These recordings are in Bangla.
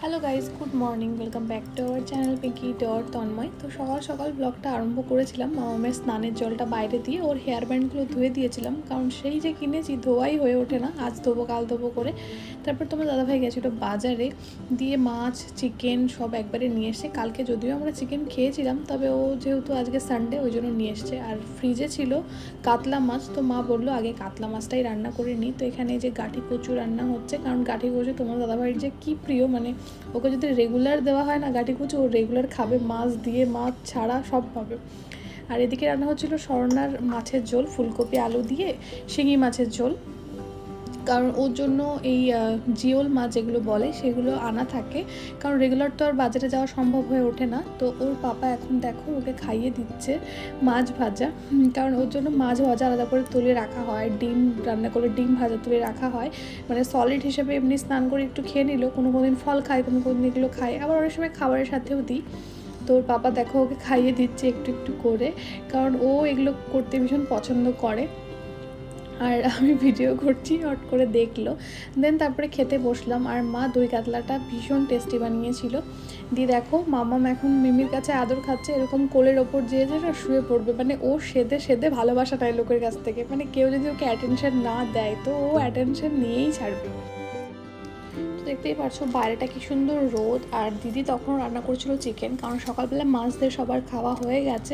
Hello guys, good morning. Welcome back to our channel Pinki dot Tanmoy. তো সকাল সকাল ব্লগটা আরম্ভ করেছিলাম মামামের স্নানের জলটা বাইরে দিয়ে ওর হেয়ার ব্যান্ডগুলো ধুয়ে দিয়েছিলাম, কারণ সেই যে কিনেছি ধোয়াই হয়ে ওঠে না, আজ ধোবো কাল ধোবো করে। তারপর তোমার দাদাভাই গেছিলো বাজারে, দিয়ে মাছ চিকেন সব একবারে নিয়ে এসছে। কালকে যদিও আমরা চিকেন খেয়েছিলাম, তবে ও যেহেতু আজকে সানডে ওই জন্য নিয়ে এসছে। আর ফ্রিজে ছিল কাতলা মাছ, তো মা বললো আগে কাতলা মাছটাই রান্না করে নিই। তো এখানে যে গাঠি কচু রান্না হচ্ছে, কারণ গাঠি কচু তোমার দাদাভাইয়ের যে কী প্রিয়, মানে ওকে যদি রেগুলার দেওয়া হয় না গাঠি কচু, ও রেগুলার খাবে, মাছ দিয়ে মাছ ছাড়া সব পাবে। আর এদিকে রান্না হচ্ছিলো স্বর্ণার মাছের ঝোল, ফুলকপি আলু দিয়ে শিঙি মাছের ঝোল। কারণ ওর জন্য এই জিওল মাছ যেগুলো বলে সেগুলো আনা থাকে, কারণ রেগুলার তো আর বাজারে যাওয়া সম্ভব হয়ে ওঠে না। তো ওর পাপা এখন দেখো ওকে খাইয়ে দিচ্ছে মাছ ভাজা, কারণ ওর জন্য মাছ ভাজা আলাদা করে তুলে রাখা হয়, ডিম রান্না করে ডিম ভাজা তুলে রাখা হয়, মানে সলিড হিসেবে এমনি স্নান করে একটু খেয়ে নিল, কোনো দিন ফল খায়, কোনো দিন এগুলো খায়, আবার অনেক সময় খাবারের সাথেও দিই। তো ওর পাপা দেখো ওকে খাইয়ে দিচ্ছে একটু একটু করে, কারণ ও এগুলো করতে ভীষণ পছন্দ করে। আর আমি ভিডিও করছি, হট করে দেখলো, দেন তারপরে খেতে বসলাম। আর মা দই কাতলাটা ভীষণ টেস্টি বানিয়েছিল। দিয়ে দেখো মামাম এখন মিমির কাছে আদর খাচ্ছে, এরকম কোলের ওপর যেয়ে যে না শুয়ে পড়বে, মানে ও সেদে সেদে ভালোবাসা পায় লোকের কাছ থেকে, মানে কেউ যদি ওকে অ্যাটেনশন না দেয় তো ও অ্যাটেনশন নিয়েই ছাড়বে। দেখতেই পারছো বাইরেটা কি সুন্দর রোদ। আর দিদি তখন রান্না করছিল চিকেন, কারণ সকালবেলা মাছ দিয়ে সবার খাওয়া হয়ে গেছে,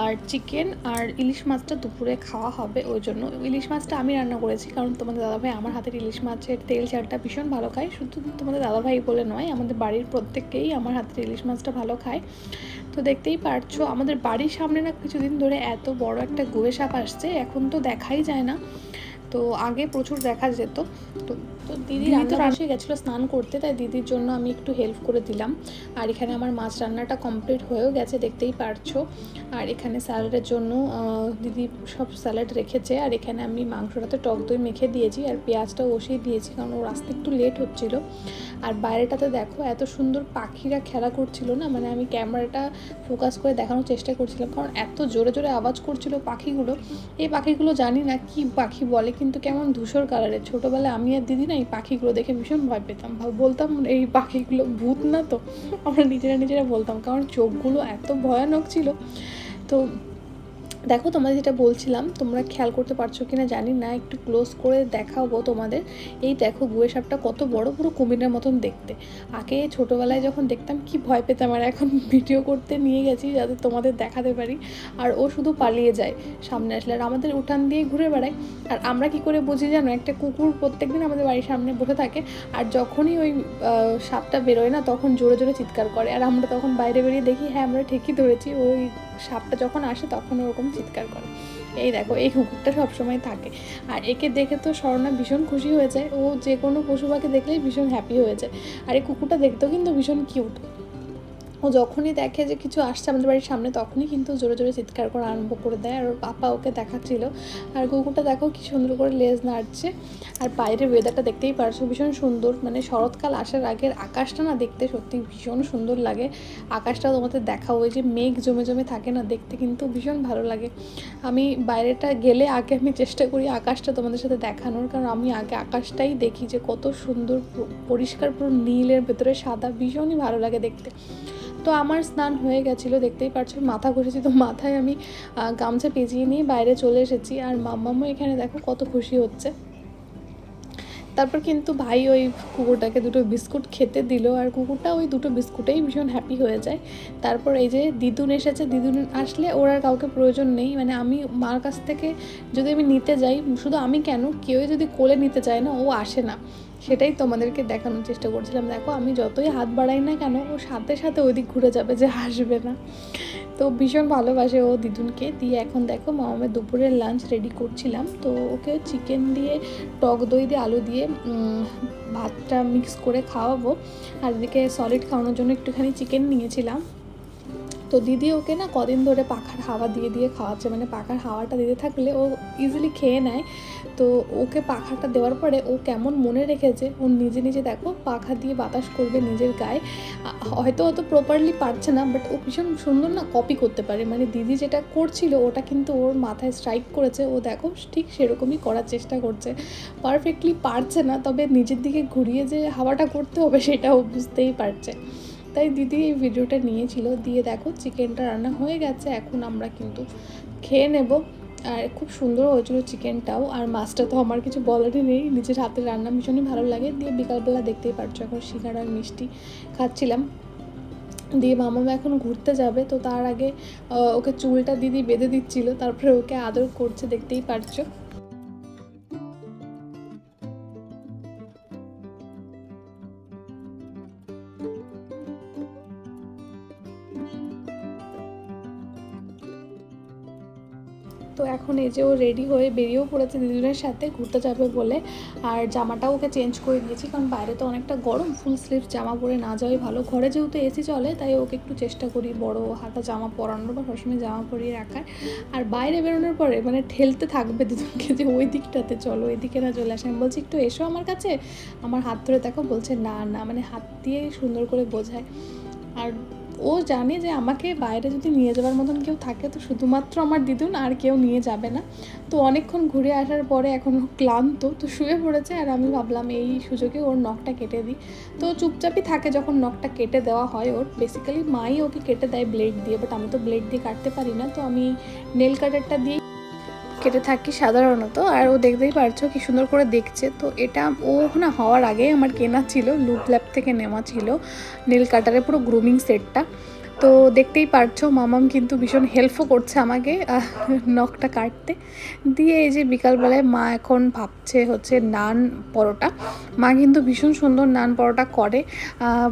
আর চিকেন আর ইলিশ মাছটা দুপুরে খাওয়া হবে, ওই জন্য ইলিশ মাছটা আমি রান্না করেছি। কারণ তোমাদের দাদাভাই আমার হাতের ইলিশ মাছের তেল চারটা ভীষণ ভালো খায়, শুধু তোমাদের দাদাভাই বলে নয়, আমাদের বাড়ির প্রত্যেককেই আমার হাতের ইলিশ মাছটা ভালো খায়। তো দেখতেই পারছো আমাদের বাড়ির সামনে না কিছুদিন ধরে এত বড় একটা গুয়ে সাপ আসছে, এখন তো দেখাই যায় না, তো আগে প্রচুর দেখা যেত। তো দিদি রান্না বসে গেছিলো স্নান করতে, তাই দিদির জন্য আমি একটু হেল্প করে দিলাম। আর এখানে আমার মাছ রান্নাটা কমপ্লিট হয়েও গেছে, দেখতেই পারছো। আর এখানে স্যালাডের জন্য দিদি সব স্যালাড রেখেছে, আর এখানে আমি মাংসটাতে টক দই মেখে দিয়েছি, আর পেঁয়াজটাও বসিয়ে দিয়েছি, কারণ ওর আসতে একটু লেট হচ্ছিলো। আর বাইরেটাতে দেখো এত সুন্দর পাখিরা খেলা করছিল না, মানে আমি ক্যামেরাটা ফোকাস করে দেখানোর চেষ্টা করছিলাম, কারণ এত জোরে জোরে আওয়াজ করছিল পাখিগুলো। এই পাখিগুলো জানি না কি পাখি বলে, কিন্তু কেমন ধূসর কালারের। ছোটোবেলায় আমি আর দিদি না এই পাখিগুলো দেখে ভীষণ ভয় পেতাম, বলতাম এই পাখিগুলো ভূত না তো, আমরা নিজেরা বলতাম, কারণ চোখগুলো এত ভয়ানক ছিল। তো দেখো তোমাদের যেটা বলছিলাম, তোমরা খেয়াল করতে পারছো কিনা জানি না, একটু ক্লোজ করে দেখাবো তোমাদের। এই দেখো গুয়ে সাপটা কত বড়, পুরো কুমিরের মতন দেখতে। আগে ছোটোবেলায় যখন দেখতাম কি ভয় পেতাম, আর এখন ভিডিও করতে নিয়ে গেছি যাতে তোমাদের দেখাতে পারি। আর ও শুধু পালিয়ে যায় সামনে আসলে, আর আমাদের উঠান দিয়ে ঘুরে বেড়ায়। আর আমরা কি করে বুঝি জানো, একটা কুকুর প্রত্যেকদিন আমাদের বাড়ির সামনে বসে থাকে, আর যখনই ওই সাপটা বেরোয় না তখন জোরে জোরে চিৎকার করে, আর আমরা তখন বাইরে বেরিয়ে দেখি হ্যাঁ আমরা ঠিকই ধরেছি, ওই সাপটা যখন আসে তখন ওরকম চিৎকার করে। এই দেখো এই কুকুরটা সবসময় থাকে, আর একে দেখে তো স্বর্ণা ভীষণ খুশি হয়ে যায়, ও যে কোনো পশু পাখি দেখলেই ভীষণ হ্যাপি হয়ে যায়। আর এই কুকুরটা দেখতেও কিন্তু ভীষণ কিউট। ও যখনই দেখে যে কিছু আসছে আমাদের বাড়ির সামনে তখনই কিন্তু জোরে জোরে চিৎকার করা আরম্ভ করে দেয়, আর ওর পাপা ওকে দেখাচ্ছিল। আর কুকুরটা দেখো কি সুন্দর করে লেজ নাড়ছে। আর বাইরের ওয়েদারটা দেখতেই পারছো ভীষণ সুন্দর, মানে শরৎকাল আসার আগের আকাশটা না দেখতে সত্যি ভীষণ সুন্দর লাগে। আকাশটা তোমাদের দেখাও, ওই যে মেঘ জমে জমে থাকে না, দেখতে কিন্তু ভীষণ ভালো লাগে। আমি বাইরেটা গেলে আগে আমি চেষ্টা করি আকাশটা তোমাদের সাথে দেখানোর, কারণ আমি আগে আকাশটাই দেখি যে কত সুন্দর পরিষ্কার, পুরো নীলের ভেতরে সাদা, ভীষণই ভালো লাগে দেখতে। তো আমার স্নান হয়ে গেছিলো, দেখতেই পারছো মাথা ঘষেছি, তো মাথায় আমি গামছা পেঁচিয়ে নিয়ে বাইরে চলে এসেছি। আর মাম্মামও এখানে দেখো কত খুশি হচ্ছে। তারপর কিন্তু ভাই ওই কুকুরটাকে দুটো বিস্কুট খেতে দিল, আর কুকুরটা ওই দুটো বিস্কুটেই ভীষণ হ্যাপি হয়ে যায়। তারপর এই যে দিদুন এসেছে, দিদুন আসলে ওর আর কাউকে প্রয়োজন নেই, মানে আমি মার কাছ থেকে যদি আমি নিতে যাই, শুধু আমি কেন, কেউ যদি কোলে নিতে চায় না ও আসে না, সেটাই তোমাদেরকে দেখানোর চেষ্টা করছিলাম। দেখো আমি যতই হাত বাড়াই না কেন ও সাথে সাথে ওই দিক ঘুরে যাবে, যে আসবে না। তো ভীষণ ভালোবাসে ও দিদুনকে। দিয়ে এখন দেখো মামামের দুপুরের লাঞ্চ রেডি করছিলাম, তো ওকে চিকেন দিয়ে টক দই দিয়ে আলু দিয়ে ভাতটা মিক্স করে খাওয়াবো। আর এদিকে সলিড খাওয়ানোর জন্য একটুখানি চিকেন নিয়েছিলাম। তো তো দিদি ওকে না কদিন ধরে পাখার হাওয়া দিয়ে দিয়ে খাওয়াচ্ছে, মানে পাখার হাওয়াটা দিতে থাকলে ও ইজিলি খেয়ে নেয়। তো ওকে পাখাটা দেওয়ার পরে ও কেমন মনে রেখেছে, ও নিজে নিজে দেখো পাখা দিয়ে বাতাস করবে নিজের গায়ে। হয়তো অত প্রপারলি পারছে না, বাট ও ভীষণ সুন্দর না কপি করতে পারে। মানে দিদি যেটা করছিল ওটা কিন্তু ওর মাথায় স্ট্রাইক করেছে, ও দেখো ঠিক সেরকমই করার চেষ্টা করছে। পারফেক্টলি পারছে না, তবে নিজের দিকে ঘুরিয়ে যে হাওয়াটা করতে হবে সেটা ও বুঝতেই পারছে। তাই দিদি এই ভিডিওটা নিয়েছিল, দিয়ে দেখো চিকেনটা রান্না হয়ে গেছে, এখন আমরা কিন্তু খেয়ে নেব। আর খুব সুন্দর হয়েছিল চিকেনটাও, আর মাছটা তো আমার কিছু বলারই নেই, নিজের হাতের রান্না ভীষণই ভালো লাগে। দিয়ে বিকালবেলা দেখতেই পারছো এখন সিঙ্গাড়া আর মিষ্টি খাচ্ছিলাম। দিয়ে মামা এখন ঘুরতে যাবে, তো তার আগে ওকে চুলটা দিদি বেঁধে দিচ্ছিল, তারপরে ওকে আদর করছে, দেখতেই পারছো। তো এখন এই যে ও রেডি হয়ে বেরিয়েও পড়েছে দিদুনের সাথে ঘুরতে যাবে বলে। আর জামাটাও ওকে চেঞ্জ করে দিয়েছি, কারণ বাইরে তো অনেকটা গরম, ফুল স্লিভ জামা পরে না যাওয়াই ভালো। ঘরে যেহেতু এসি চলে তাই ওকে একটু চেষ্টা করি বড় হাতা জামা পরানোর বা সবসময় জামা পরিয়ে রাখার। আর বাইরে বেরোনোর পরে মানে ঠেলতে থাকবে দিদুনকে যে ওই দিকটাতে চলো, ওই দিকে না চলে আসে। আমি বলছি একটু এসো আমার কাছে, আমার হাত ধরে দেখো, বলছে না না, মানে হাত দিয়ে সুন্দর করে বোঝায়। আর ও জানে যে আমাকে বাইরে যদি নিয়ে যাওয়ার মতন কেউ থাকে তো শুধুমাত্র আমার দিদুন, আর কেউ নিয়ে যাবে না। তো অনেকক্ষণ ঘুরে আসার পরে এখন ক্লান্ত, তো শুয়ে পড়েছে। আর আমি ভাবলাম এই সুযোগে ওর নখটা কেটে দিই। তো চুপচাপই থাকে যখন নখটা কেটে দেওয়া হয় ওর, বেসিক্যালি মাই ওকে কেটে দেয় ব্লেড দিয়ে, বাট আমি তো ব্লেড দিয়ে কাটতে পারি না, তো আমি নেল কাটারটা দিয়ে কেটে থাকি সাধারণত। আর ও দেখতেই পারছো কি সুন্দর করে দেখছে। তো এটা ও না হওয়ার আগে আমার কেনা ছিল, লুপ ল্যাব থেকে নেওয়া ছিল নেল কাটারে পুরো গ্রুমিং সেটটা। তো দেখতেই পারছো মামাম কিন্তু ভীষণ হেল্পও করছে আমাকে নখটা কাটতে। দিয়ে এই যে বিকালবেলায় মা এখন ভাবছে হচ্ছে নান পরোটা। মা কিন্তু ভীষণ সুন্দর নান পরোটা করে,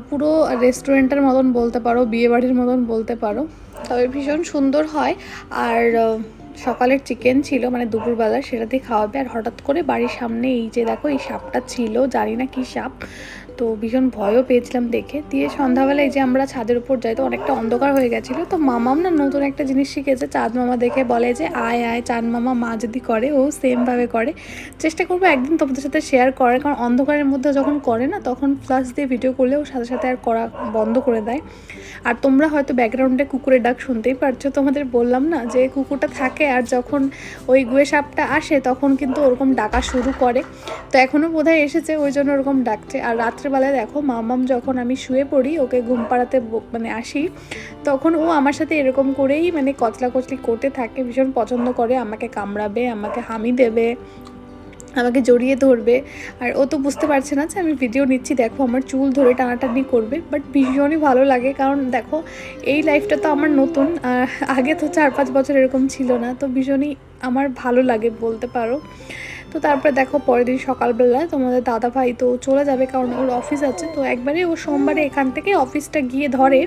পুরো রেস্টুরেন্টের মতন বলতে পারো, বিয়েবাড়ির মতন বলতে পারো, তবে ভীষণ সুন্দর হয়। আর সকালের চিকেন ছিল মানে দুপুরবেলা, সেটা দিয়ে খাওয়াবে। আর হঠাৎ করে বাড়ির সামনে এই যে দেখো এই সাপটা ছিল, জানি না কি সাপ, তো ভীষণ ভয়ও পেয়েছিলাম দেখে। দিয়ে সন্ধ্যাবেলা এই যে আমরা ছাদের উপর যাই, তো অনেকটা অন্ধকার হয়ে গেছিলো। তো মামাম না নতুন একটা জিনিস শিখেছে, চাঁদ মামা দেখে বলে যে আয় আয় চাঁদ মামা। মা যদি করে ও সেমভাবে করে। চেষ্টা করবো একদিন তোমাদের সাথে শেয়ার করার, কারণ অন্ধকারের মধ্যে যখন করে না তখন ফ্ল্যাশ দিয়ে ভিডিও করলে ওর সাথে সাথে আর করা বন্ধ করে দেয়। আর তোমরা হয়তো ব্যাকগ্রাউন্ডে কুকুরের ডাক শুনতেই পারছো, তোমাদের বললাম না যে কুকুরটা থাকে, আর যখন ওই গুয়ে সাপটা আসে তখন কিন্তু ওরকম ডাকা শুরু করে। তো এখনও বোধহয় এসেছে, ওই জন্য ওরকম ডাকছে। আর রাত্রেবেলায় দেখো মামাম যখন আমি শুয়ে পড়ি ওকে ঘুম পাড়াতে মানে আসি, তখন ও আমার সাথে এরকম করেই মানে কচলা কচলি করতে থাকে, ভীষণ পছন্দ করে, আমাকে কামড়াবে, আমাকে হামি দেবে, আমাকে জড়িয়ে ধরবে। আর ও তো বুঝতে পারছে না যে আমি ভিডিও নিচ্ছি, দেখো আমার চুল ধরে টানাটানি করবে, বাট ভীষণই ভালো লাগে। কারণ দেখো এই লাইফটা তো আমার নতুন, আগে তো 4-5 বছর এরকম ছিল না, তো ভীষণই আমার ভালো লাগে বলতে পারো। তো তারপরে দেখো পরের দিন সকালবেলায় তোমাদের দাদা ভাই তো চলে যাবে, কারণ ওর অফিস আছে। তো একবারে ও সোমবারে এখান থেকে অফিসটা গিয়ে ধরে,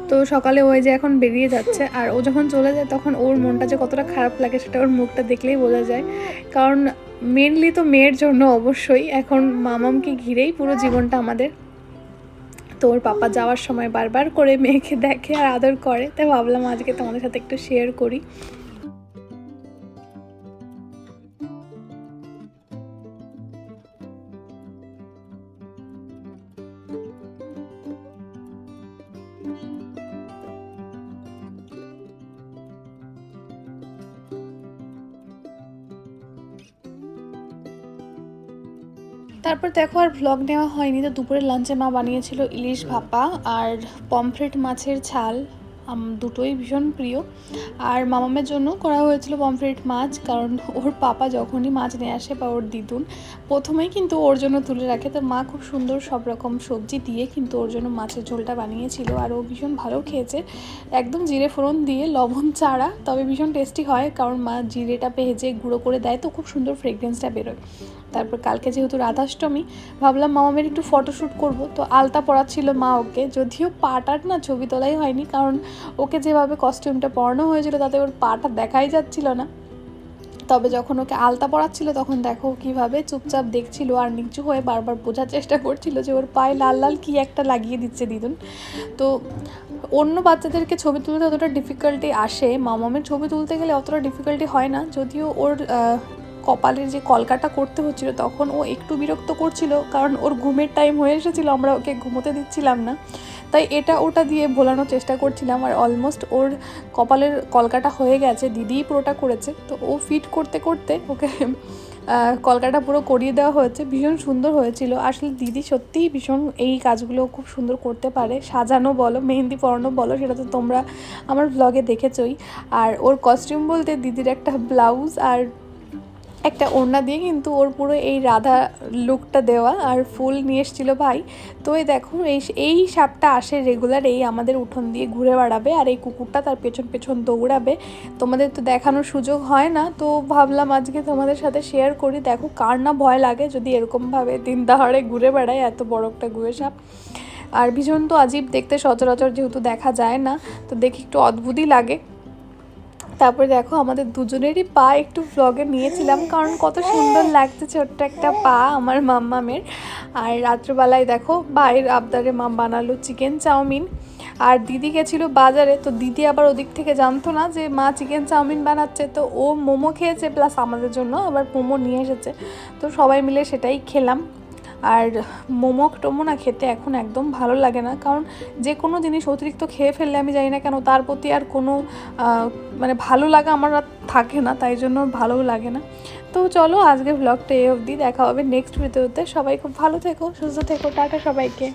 তো সকালে ওই যে এখন বেরিয়ে যাচ্ছে। আর ও যখন চলে যায় তখন ওর মনটা যে কতটা খারাপ লাগে সেটা ওর মুখটা দেখলেই বোঝা যায়, কারণ মেনলি তো মেয়ের জন্য অবশ্যই এখন মামামকে ঘিরেই পুরো জীবনটা আমাদের। তো ওর পাপা যাওয়ার সময় বারবার করে মেয়েকে দেখে আর আদর করে, তাই ভাবলাম আজকে তোমাদের সাথে একটু শেয়ার করি। তারপর দেখো আর ভ্লগ নেওয়া হয়নি। তো দুপুরের লাঞ্চে মা বানিয়েছিল ইলিশ ভাপা আর পমফ্রেট মাছের ঝাল, দুটোই ভীষণ প্রিয়। আর মামামের জন্য করা হয়েছিল পমফ্রেট মাছ, কারণ ওর পাপা যখনই মাছ নিয়ে আসে বা ওর দিদুন প্রথমেই কিন্তু ওর জন্য তুলে রাখে। তো মা খুব সুন্দর সব রকম সবজি দিয়ে কিন্তু ওর জন্য মাছের ঝোলটা বানিয়েছিল, আর ও ভীষণ ভালো খেয়েছে, একদম জিরে ফোড়ন দিয়ে লবণ ছাড়া, তবে ভীষণ টেস্টি হয়, কারণ মা জিরেটা ভেজে গুঁড়ো করে দেয়, তো খুব সুন্দর ফ্রেগরেন্সটা বেরোয়। তারপর কালকে যেহেতু রাধাষ্টমী, ভাবলাম মামামের একটু ফটোশ্যুট করব, তো আলতা পরাচ্ছিল মা ওকে, যদিও পাটার না ছবি তোলাই হয়নি, কারণ ওকে যেভাবে কস্টিউমটা পরানো হয়েছিল তাতে ওর পাটা দেখাই যাচ্ছিল না। তবে যখন ওকে আলতা পরাচ্ছিল তখন দেখো কিভাবে চুপচাপ দেখছিল আর নিচু হয়ে বারবার বোঝার চেষ্টা করছিল যে ওর পায়ে লাল লাল কি একটা লাগিয়ে দিচ্ছে দিদুন। তো অন্য বাচ্চাদেরকে ছবি তুলতে অতটা ডিফিকাল্টি আসে, মামামের ছবি তুলতে গেলে অতটা ডিফিকাল্টি হয় না, যদিও ওর কপালের যে কলকাটা করতে হচ্ছিল তখন ও একটু বিরক্ত করছিল, কারণ ওর ঘুমের টাইম হয়ে এসেছিলো, আমরা ওকে ঘুমোতে দিচ্ছিলাম না, তাই এটা ওটা দিয়ে ভোলানোর চেষ্টা করছিলাম। আর অলমোস্ট ওর কপালের কলকাটা হয়ে গেছে, দিদিই পুরোটা করেছে। তো ও ফিট করতে করতে ওকে কলকাটা পুরো করিয়ে দেওয়া হয়েছে, ভীষণ সুন্দর হয়েছিল। আসলে দিদি সত্যিই ভীষণ এই কাজগুলো খুব সুন্দর করতে পারে, সাজানো বলো, মেহেন্দি পরানো বলো, সেটা তো তোমরা আমার ব্লগে দেখেছই। আর ওর কস্টিউম বলতে দিদির একটা ব্লাউজ আর একটা ওড়না দিয়ে কিন্তু ওর পুরো এই রাধা লুকটা দেওয়া, আর ফুল নিয়ে এসেছিলো ভাই। তো এই দেখো এই সাপটা আসে রেগুলার, এই আমাদের উঠোন দিয়ে ঘুরে বেড়াবে, আর এই কুকুরটা তার পেছন পেছন দৌড়াবে। তোমাদের তো দেখানোর সুযোগ হয় না, তো ভাবলাম আজকে তোমাদের সাথে শেয়ার করি। দেখো কার না ভয় লাগে যদি এরকমভাবে দিন দাহাড়ে ঘুরে বেড়ায় এত বড় একটা গুয়ে সাপ। আর ভীষণ তো আজীব দেখতে, সচরাচর যেহেতু দেখা যায় না, তো দেখি একটু অদ্ভুতই লাগে। তারপরে দেখো আমাদের দুজনেরই পা একটু ভ্লগে নিয়েছিলাম, কারণ কত সুন্দর লাগছে ছোট্ট একটা পা আমার মাম্মামের। আর রাত্রেবেলায় দেখো ভাইয়ের আবদারে মা বানালো চিকেন চাউমিন, আর দিদি গেছিলো বাজারে। তো দিদি আবার ওদিক থেকে জানতো না যে মা চিকেন চাউমিন বানাচ্ছে, তো ও মোমো খেয়েছে, প্লাস আমাদের জন্য আবার মোমো নিয়ে এসেছে। তো সবাই মিলে সেটাই খেলাম। আর মোমো টোমো না খেতে এখন একদম ভালো লাগে না, কারণ যে কোনো জিনিস অতিরিক্ত খেয়ে ফেললে আমি জানি না কেন তার প্রতি আর কোনো মানে ভালো লাগা আমার আর থাকে না, তাই জন্য ভালোও লাগে না। তো চলো আজকে ব্লগটা এই অবধি, দেখা হবে নেক্সট ভিডিওতে। সবাই খুব ভালো থেকো, সুস্থ থেকো, টাটা সবাইকে।